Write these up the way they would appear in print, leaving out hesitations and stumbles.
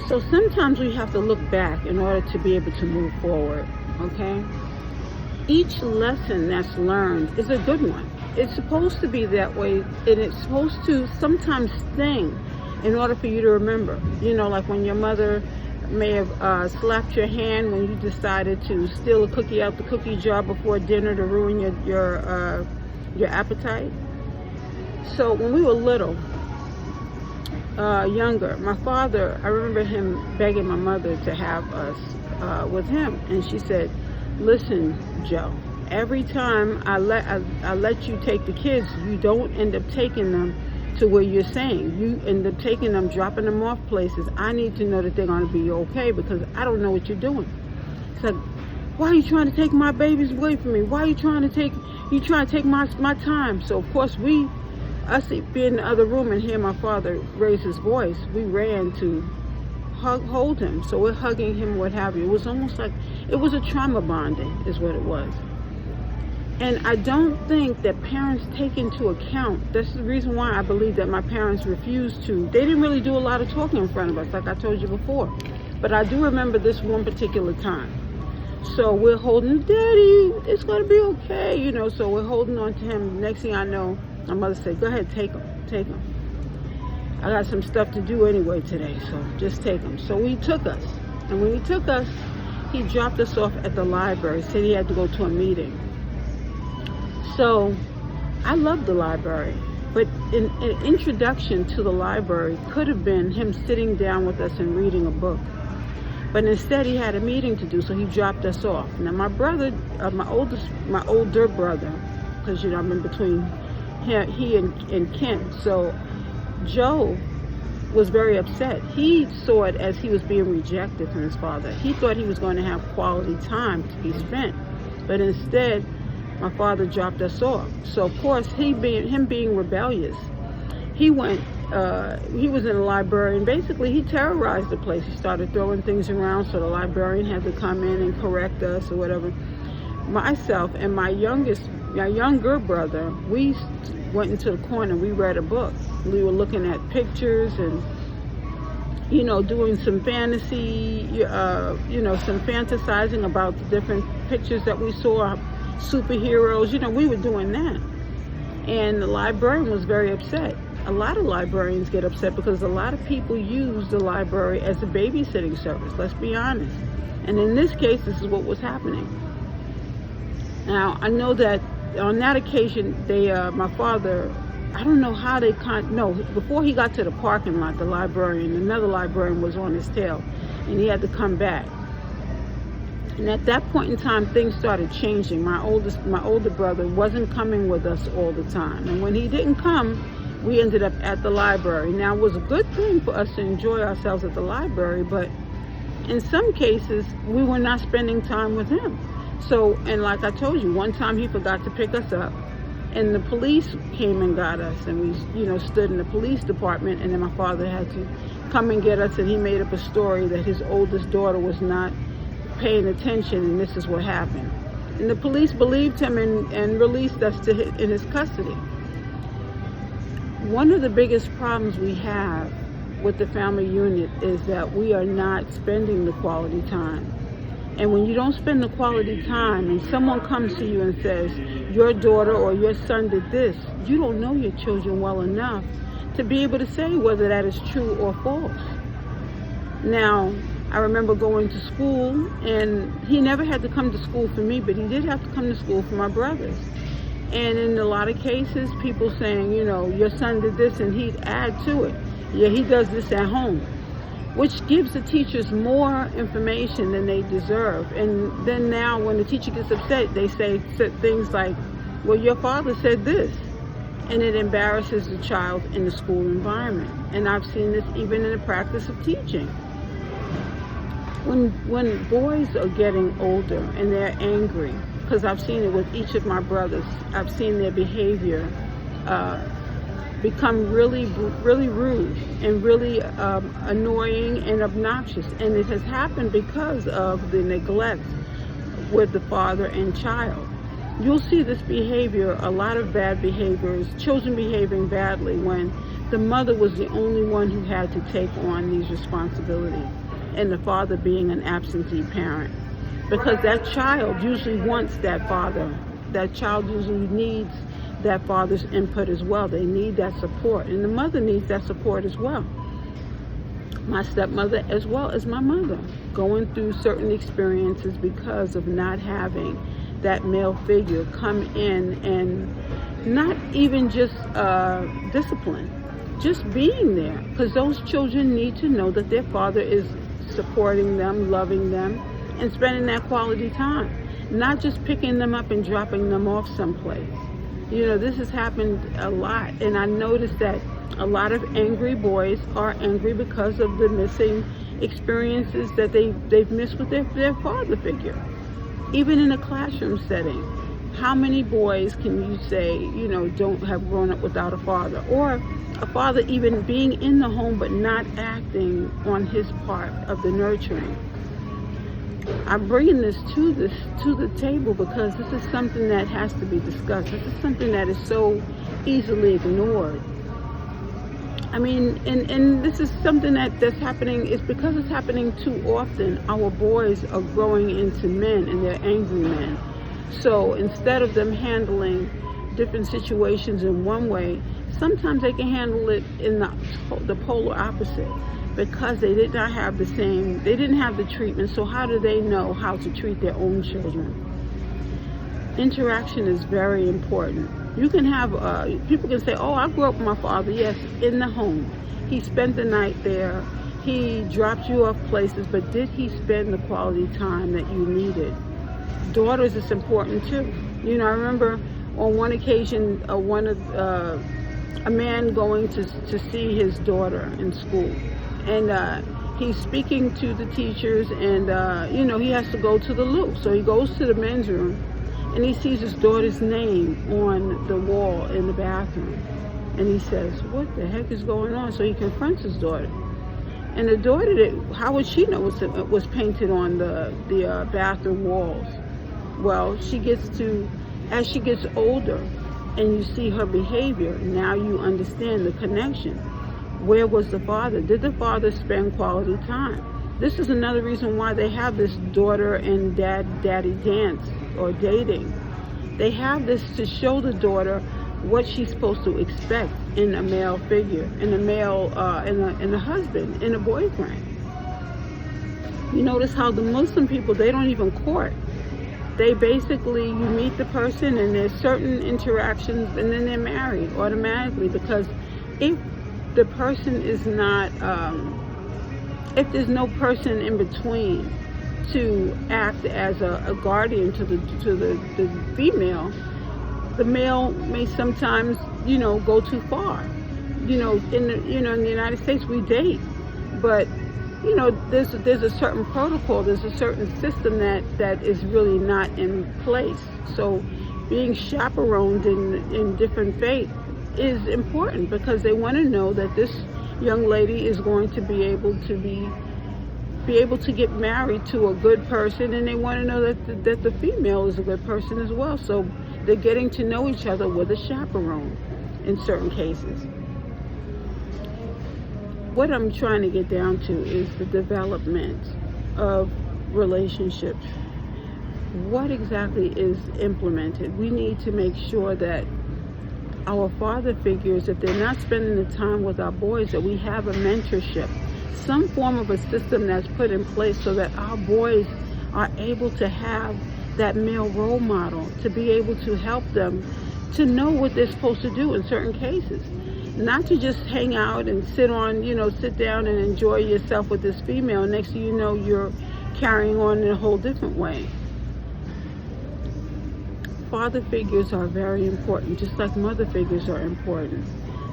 So sometimes we have to look back in order to be able to move forward, okay? Each lesson that's learned is a good one. It's supposed to be that way, and it's supposed to sometimes sting in order for you to remember. You know, like when your mother may have slapped your hand when you decided to steal a cookie out the cookie jar before dinner to ruin your appetite. So when we were little, younger, my father, I remember him begging my mother to have us with him, and she said, "Listen, Joe, every time I let you take the kids, you don't end up taking them to where you're saying. You end up taking them, dropping them off places. I need to know that they're going to be okay, because I don't know what you're doing." It's like, "Why are you trying to take my babies away from me? Why are you trying to take my time?" So of course us being in the other room and hear my father raise his voice, we ran to hold him. So we're hugging him, what have you. It was almost like, it was a trauma bonding is what it was. And I don't think that parents take into account, that's the reason why I believe that my parents refused to. They didn't really do a lot of talking in front of us, like I told you before. But I do remember this one particular time. So we're holding, "Daddy, it's going to be okay," you know, so we're holding on to him. Next thing I know, my mother said, "Go ahead, take him. I got some stuff to do anyway today, so just take him." So he took us. And when he took us, he dropped us off at the library, said he had to go to a meeting. So I love the library, but an introduction to the library could have been him sitting down with us and reading a book. But instead he had a meeting to do, so he dropped us off. Now my brother, my older brother, because you know I'm in between he and Kent, so Joe was very upset. He saw it as he was being rejected from his father. He thought he was going to have quality time to be spent, but instead my father dropped us off. So of course him being rebellious, he went, he was in the library, and basically he terrorized the place. He started throwing things around, so the librarian had to come in and correct us or whatever. Myself and my younger brother, we went into the corner, we read a book. We were looking at pictures and, you know, doing some fantasy, you know, some fantasizing about the different pictures that we saw, superheroes, you know, we were doing that. And the librarian was very upset. A lot of librarians get upset because a lot of people use the library as a babysitting service, let's be honest. And in this case, this is what was happening. Now, I know that on that occasion, my father, I don't know how they before he got to the parking lot, the librarian, another librarian was on his tail, and he had to come back. And at that point in time, things started changing. My older brother wasn't coming with us all the time. And when he didn't come, we ended up at the library. Now, it was a good thing for us to enjoy ourselves at the library, but in some cases, we were not spending time with him. So, and like I told you, one time he forgot to pick us up, and the police came and got us, and we, you know, stood in the police department, and then my father had to come and get us, and he made up a story that his oldest daughter was not paying attention, and this is what happened. And the police believed him and released us in his custody. One of the biggest problems we have with the family unit is that we are not spending the quality time. And when you don't spend the quality time and someone comes to you and says, your daughter or your son did this, you don't know your children well enough to be able to say whether that is true or false. Now, I remember going to school, and he never had to come to school for me, but he did have to come to school for my brothers. And in a lot of cases, people saying, you know, your son did this, and he'd add to it. Yeah, he does this at home, which gives the teachers more information than they deserve. And then now when the teacher gets upset, they say things like, well, your father said this. And it embarrasses the child in the school environment. And I've seen this even in the practice of teaching. When boys are getting older and they're angry, because I've seen it with each of my brothers, I've seen their behavior become really rude and really annoying and obnoxious. And it has happened because of the neglect with the father and child. You'll see this behavior, a lot of bad behaviors, children behaving badly when the mother was the only one who had to take on these responsibilities, and the father being an absentee parent. Because that child usually wants that father. That child usually needs that father's input as well. They need that support, and the mother needs that support as well. My stepmother, as well as my mother, going through certain experiences because of not having that male figure come in and not even just discipline, just being there. Because those children need to know that their father is supporting them, loving them, and spending that quality time, not just picking them up and dropping them off someplace. You know, this has happened a lot, and I noticed that a lot of angry boys are angry because of the missing experiences that they've missed with their father figure. Even in a classroom setting, how many boys can you say, you know, don't have grown up without a father, or a father even being in the home but not acting on his part of the nurturing? I'm bringing this to the table because this is something that has to be discussed. This is something that is so easily ignored. I mean, and this is something that's happening. It's because it's happening too often. Our boys are growing into men, and they're angry men. So instead of them handling different situations in one way, sometimes they can handle it in the polar opposite. Because they did not have they didn't have the treatment, so how do they know how to treat their own children? Interaction is very important. You can have, people can say, oh, I grew up with my father. Yes, in the home. He spent the night there. He dropped you off places, but did he spend the quality time that you needed? Daughters is important too. You know, I remember on one occasion, a man going to see his daughter in school. And he's speaking to the teachers, and you know, he has to go to the loo. So he goes to the men's room, and he sees his daughter's name on the wall in the bathroom. And he says, what the heck is going on? So he confronts his daughter. And the daughter, how would she know it was painted on the bathroom walls? Well, as she gets older, and you see her behavior, now you understand the connection. Where was the father? Did the father spend quality time? This is another reason why they have this daughter and daddy dance or dating. They have this to show the daughter what she's supposed to expect in a male figure, in a male, in a husband, in a boyfriend. You notice how the Muslim people, they don't even court. They basically, you meet the person and there's certain interactions and then they're married automatically, because if the person is not, if there's no person in between to act as a guardian to the female, the male may sometimes, you know, go too far. You know, in the United States we date, but you know, there's a certain protocol, there's a certain system that is really not in place. So being chaperoned in different faiths is important, because they want to know that this young lady is going to be able to get married to a good person, and they want to know that the female is a good person as well. So they're getting to know each other with a chaperone in certain cases. What I'm trying to get down to is the development of relationships. What exactly is implemented? We need to make sure that our father figures, if they're not spending the time with our boys, that we have a mentorship, some form of a system that's put in place so that our boys are able to have that male role model, to be able to help them to know what they're supposed to do in certain cases. Not to just hang out and sit down and enjoy yourself with this female. Next thing you know, you're carrying on in a whole different way. Father figures are very important, just like mother figures are important.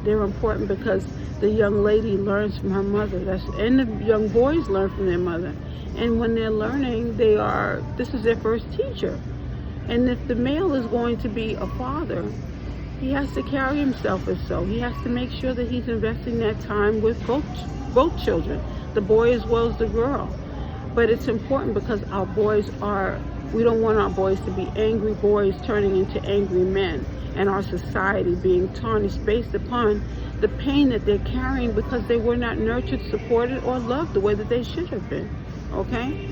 They're important because the young lady learns from her mother, and the young boys learn from their mother. And when they're learning, this is their first teacher. And if the male is going to be a father, he has to carry himself as so. He has to make sure that he's investing that time with both children, the boy as well as the girl. But it's important because we don't want our boys to be angry boys turning into angry men. and our society being tarnished based upon the pain that they're carrying because they were not nurtured, supported, or loved the way that they should have been. Okay?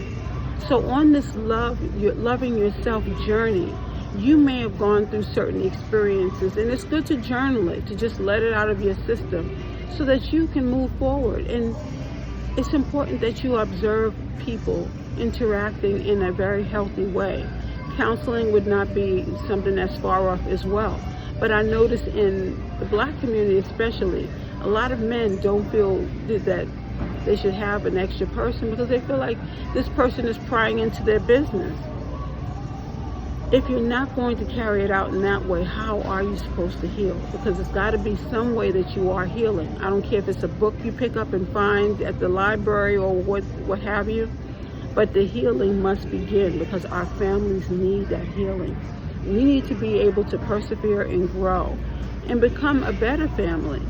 So on this loving yourself journey, you may have gone through certain experiences, and it's good to journal it, to just let it out of your system so that you can move forward. And it's important that you observe people interacting in a very healthy way. Counseling would not be something that's far off as well. But I notice in the Black community especially, a lot of men don't feel that they should have an extra person because they feel like this person is prying into their business. If you're not going to carry it out in that way, how are you supposed to heal? Because it's got to be some way that you are healing. I don't care if it's a book you pick up and find at the library or what have you, but the healing must begin because our families need that healing. We need to be able to persevere and grow and become a better family.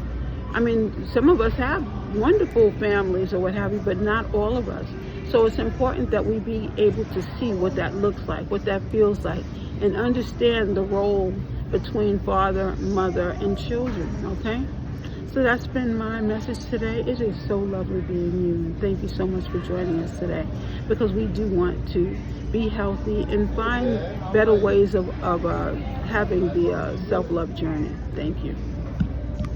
I mean, some of us have wonderful families or what have you, but not all of us. So it's important that we be able to see what that looks like, what that feels like, and understand the role between father, mother, and children, okay? So that's been my message today. It is so lovely being you, and thank you so much for joining us today, because we do want to be healthy and find better ways of having the self-love journey. Thank you.